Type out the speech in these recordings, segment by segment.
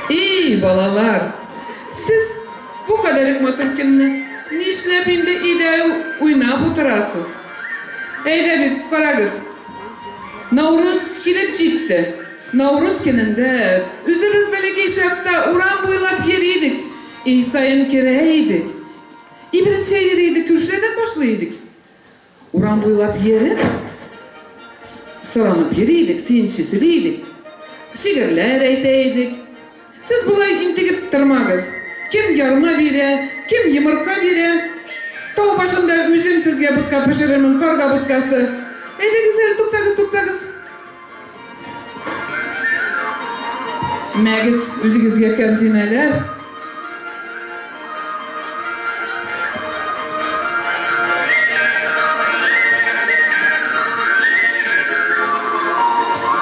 İyi balalar, siz bu kadarlık motorkinni nişlep indi ide uynap oturasız. Eyde bir karagız. Navruz kilip ciddi. Navruz kininde üzeriz belki şapta uran boylap yeriydik. İsa'nın kireydik. İbirinci yeriydik, kürşleden başlıydık. Uran boylap yeri sıranıp yeriydik, sinçisiliydik. Şiirler eyteydik. Siz bulay intikip tırmağız. Kim yarına bire, kim yumurka bire. Tağ başında üzüm sizge butka pişirimin karga butkası. Eyde güzel, tuktagız. Мәгіз өзіңізге кәрзиналар.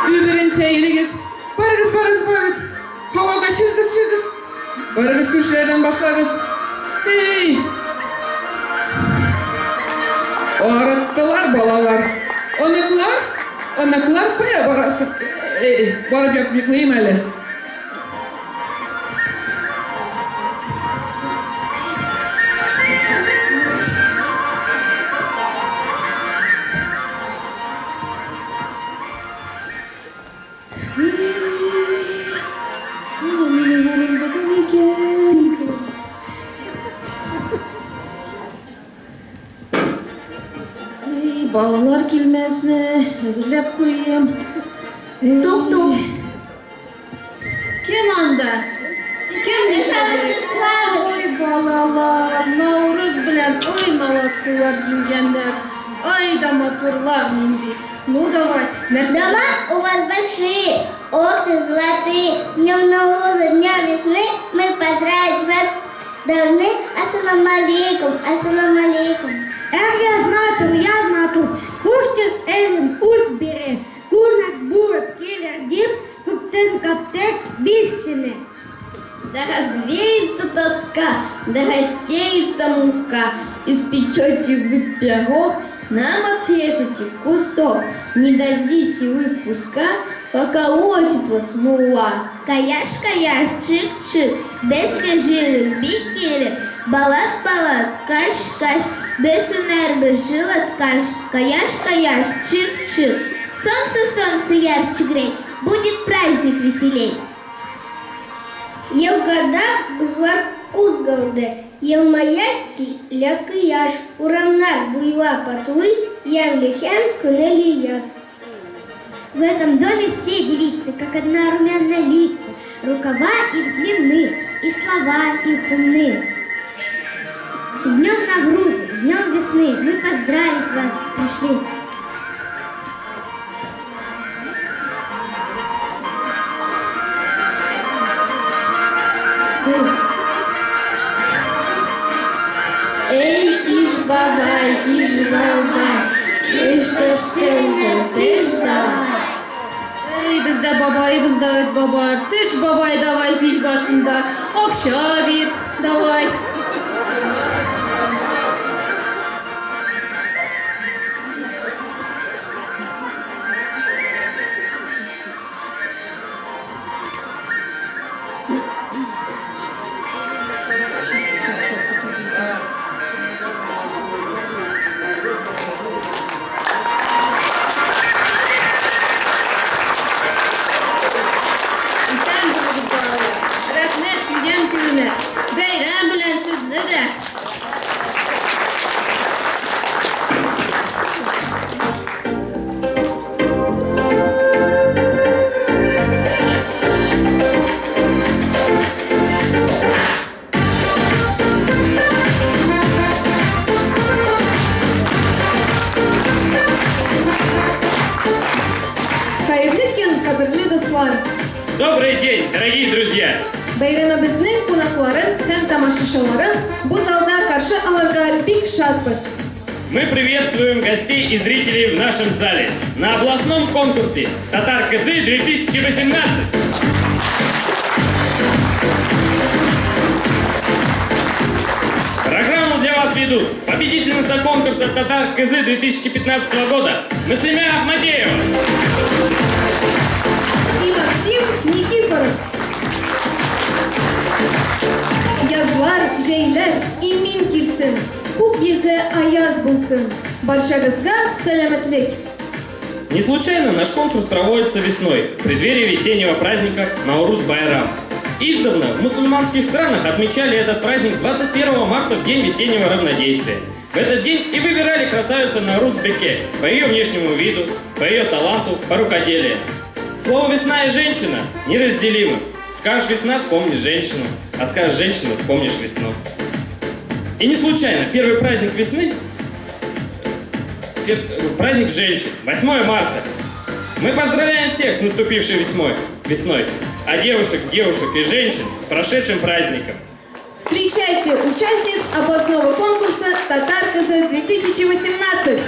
Übірінші әйелігіз. Барыңыз. Хаваға шырғыз. Барыңыз көшілерден башлағыз. Ей! Арықтылар балалар. Анықлар қоя барасың. Барып ятып йоқлайым әлі. Balalar kilmesine hazırlap koyayım. Tuk. Kim anda? Kim dışarı? Oy balalar, Navruz bilen oy malatsılar gelgenler. Ay da motorlar mindi. Ну давай, Дома у вас большие, окна золотые. Днем Нового дня весны мы поздравить вас должны. Ассаламу алейкум. Yazmatur. Kuştes elin uz bire. Kunak buat келердим, kutten каптек вissine. Да развеется тоска, да рассеется мука. Испечете вы пирог, нам отрежете кусок. Не дадите вы куска, поколотит вас мула. Каяш, чик-чик, без кажилы, бикили. Балат, каш, без унербы, жилат каш. Каяш, чик-чик. Солнце ярче грей, будет праздник веселей. Ел года бузлар куз голды, ел маяки ля кияш. Урамнар буйла патлы, ян лихян кунели яс. В этом доме все девицы, как одна румяная лица. Рукава их длинны, и слова их умны. С днем Навруза, с днем весны мы поздравить вас пришли. Эй, иж бабай, ты что ж ты ждал? Ey bizde babay, bizde öt babar. Tiş babay davay piş başında. Akşa bir davay. Beyran bilen siz ne de? Hayırlı gün kadirli dostlar. Добрый день, дорогие друзья! Бәйрәмебезнең кунакларын һәм тамашачыларын бу залда каршы алырга бик шатбыз. Мы приветствуем гостей и зрителей в нашем зале на областном конкурсе «Татар Кызы 2018». ведут победительница конкурса «Татар КЗ» 2015 года Муслима Ахмадеева. И Максим Никифоров. Язлар, жейлер и мин килсин. Күк езе аяз булсын. Баршагызга саламатлык. Не случайно наш конкурс проводится весной, в преддверии весеннего праздника Наурус-Байрам. Издавна в мусульманских странах отмечали этот праздник 21 марта, в день весеннего равнодействия. В этот день и выбирали красавицу Наурус-Беке по ее внешнему виду, по ее таланту, по рукоделию. Слово «весна» и «женщина» неразделимы. Скажешь «весна» — вспомнишь женщину, а скажешь «женщина» — вспомнишь весну. И не случайно первый праздник весны — праздник женщин, 8 марта. Мы поздравляем всех с наступившей весной, а девушек и женщин с прошедшим праздником. Встречайте участниц областного конкурса «Татар КЗ 2018».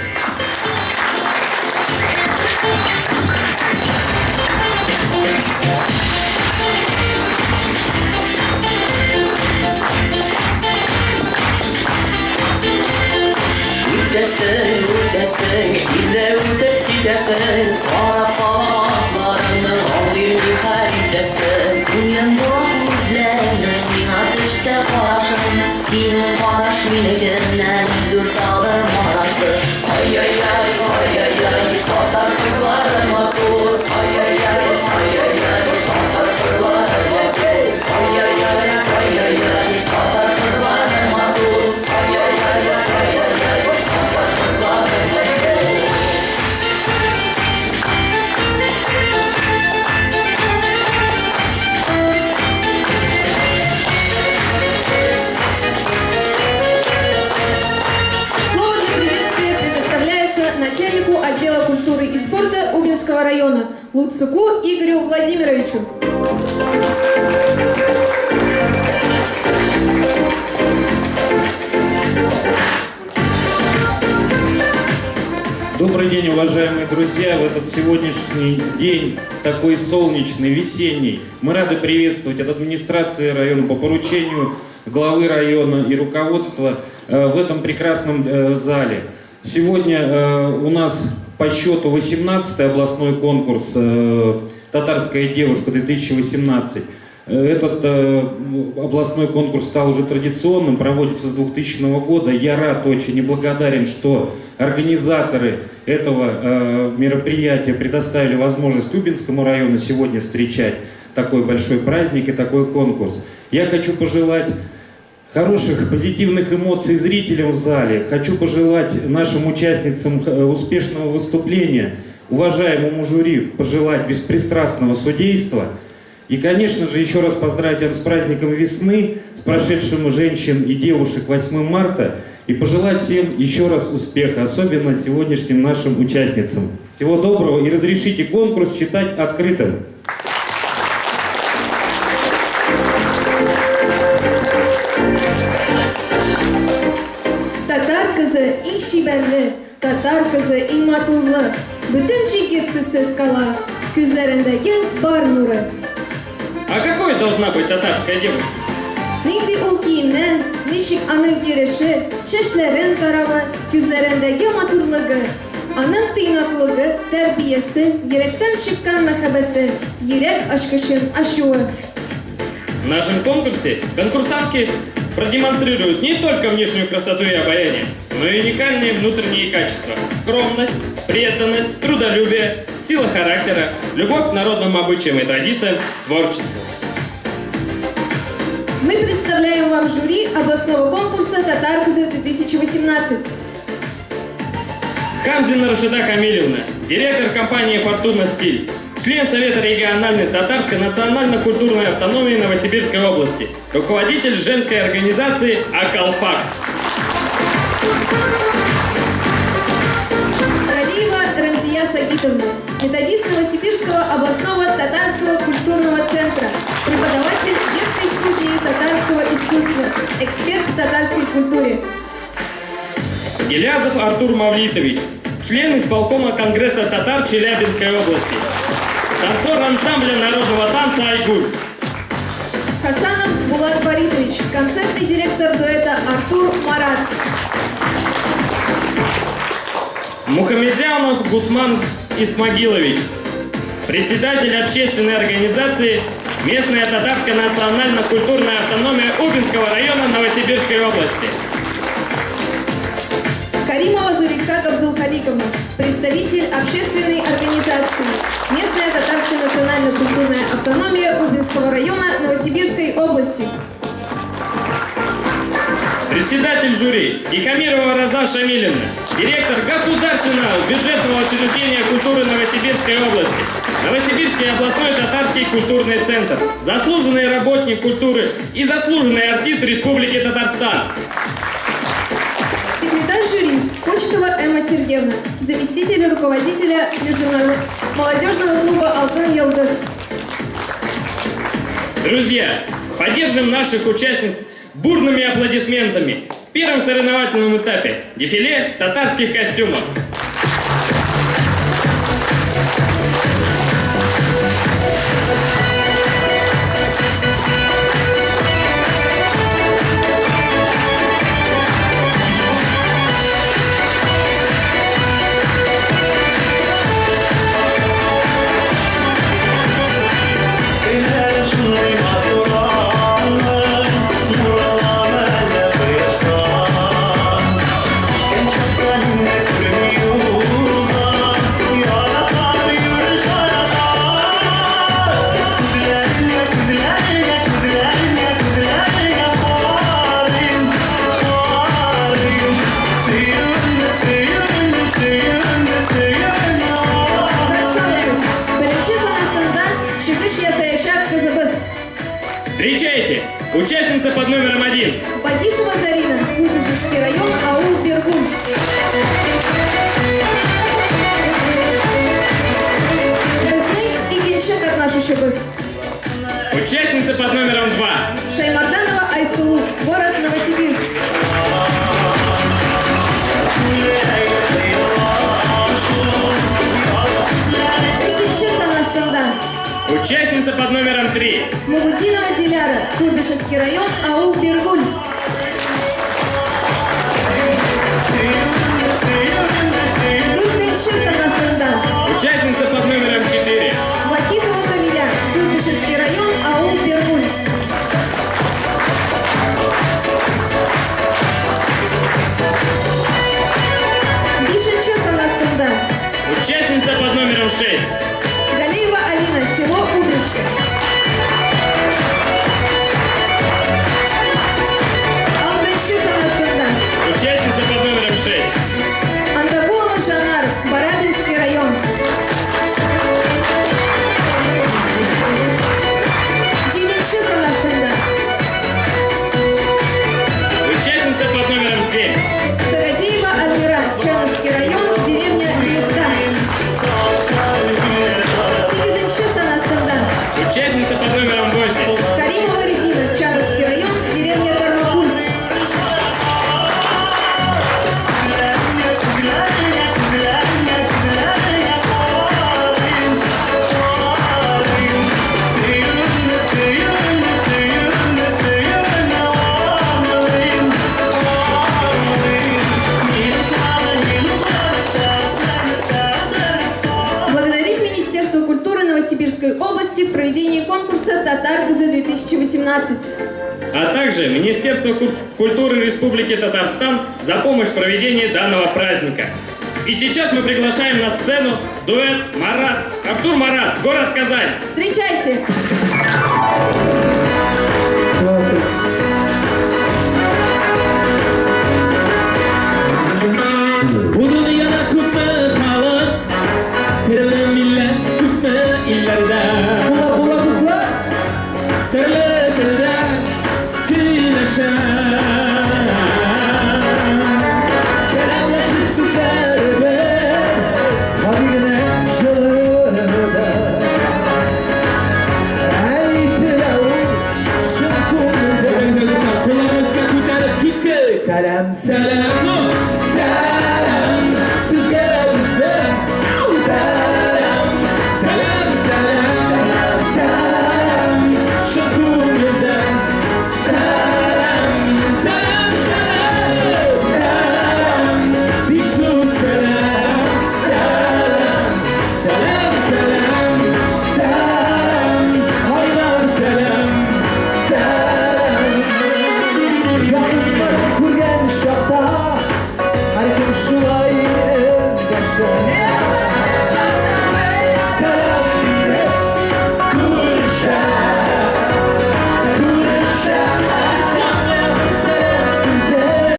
Üdesin, ille üdep gidesin. Kara palaklarını al bir nihal gidesin. Uyan doğan yüzlerine, atışsa karşım. Senin karış minigirden, dört alır marası. Ay ay ay, ay ay ay, Tatar kızlarım akur. Ay ay ay, ay ay ay, Tatar kızlarım akur. Ay ay ay, ay ay ay, Tatar kızlarım akur. Ay ay ay, ay ay ay, Tatar kızlarım akur. Слово для приветствия предоставляется начальнику отдела культуры и спорта Убинского района Луцуку Игорю Владимировичу. Добрый день, уважаемые друзья! В этот сегодняшний день, такой солнечный, весенний, мы рады приветствовать от администрации района по поручению главы района и руководства в этом прекрасном зале. Сегодня у нас по счету 18-й областной конкурс «Татарская девушка-2018». Этот областной конкурс стал уже традиционным, проводится с 2000 года. Я рад, очень и благодарен, что организаторы этого мероприятия предоставили возможность Убинскому району сегодня встречать такой большой праздник и такой конкурс. Я хочу пожелать хороших, позитивных эмоций зрителям в зале. Хочу пожелать нашим участницам успешного выступления, уважаемому жюри пожелать беспристрастного судейства. И, конечно же, еще раз поздравить вас с праздником весны, с прошедшим женщин и девушек 8 марта. И пожелать всем еще раз успеха, особенно сегодняшним нашим участницам. Всего доброго и разрешите конкурс считать открытым. Татар кызы иң шибәрле, татар кызы иң матурлы. Бүтән җигет сүзсез кала, күзләрендәге бар нуры. А какой должна быть татарская девушка? Нинди ул киемнән, ничек аның йөреше, чәчләрен таравы, күзләрендәге матурлыгы, аның тыйнаклыгы, тәрбиясе, йөрәктән чыккан мәхәббәте, йөрәк ачкычын ачуы. В нашем конкурсе конкурсантки продемонстрируют не только внешнюю красоту и обаяние, но и уникальные внутренние качества: скромность, преданность, трудолюбие, сила характера, любовь к народным обычаям и традициям, творчество. Мы представляем вам жюри областного конкурса «Татар КЗ 2018». Хамзина Рашида Камилевна, директор компании «Фортуна Стиль», член Совета региональной татарской национально-культурной автономии Новосибирской области, руководитель женской организации «Акалпак». Галиева Рамзия Сагитовна, методист Новосибирского областного татарского культурного центра, преподаватель детской студии татарского искусства, эксперт в татарской культуре. Гилязов Артур Мавлитович, член исполкома Конгресса татар Челябинской области, танцор ансамбля народного танца «Айгуль». Хасанов Булат Фаритович, концертный директор дуэта Артур Марат. Мухамедзянов Гусман Исмагилович, председатель общественной организации «Местная татарская национально-культурная автономия Убинского района Новосибирской области». Каримова Зулейха Габдулхаликовна, представитель общественной организации «Местная татарская национально-культурная автономия Убинского района Новосибирской области». Председатель жюри Тихомирова Роза Шамилевна, директор Государственного бюджетного учреждения культуры Новосибирской области, Новосибирский областной татарский культурный центр, заслуженный работник культуры и заслуженный артист Республики Татарстан. Секретарь жюри Кочетова Эмма Сергеевна, заместитель руководителя Международного молодежного клуба «Алтын Йылдыз». Друзья, поддержим наших участниц бурными аплодисментами в первом соревновательном этапе дефиле в татарских костюмах. Встречайте! Участница под номером 1. Багишева Зарина, Куйбышевский район, аул Бергун. Безней и Геншек Арнашушебыз. Участница под номером 2. Шаймарданова Айсулу, город Новосибирск. Ишинче Санастандан. Участница под номером 3. Мугудинова Диляра, Куйбышевский район, аул Бергун. Дуртенче Санастандан. Участница под номером 4. Вахитова Галия, Куйбышевский район, аул Бергун. Бишенче Санастандан. Участница под номером 6. Галеева Алина, село Убинское. Алтайче Санастандан. Участница под номером 6. Антагулова Жанар, Барабинский район. Жиленче Санастандан. Участница под номером 7. Сагадеева Альмира, Чановский район, деревня Лепта. Сигизенче Санастандан. Участница под номером 8. Каримова Регина, Чановский район, деревня Кармакуль. Благодарим Министерство культуры Новосибирской области в проведении конкурса «Татар за 2018». А также Министерство культуры Республики Татарстан за помощь в проведении данного праздника. И сейчас мы приглашаем на сцену дуэт Марат, Артур Марат, город Казань. Встречайте!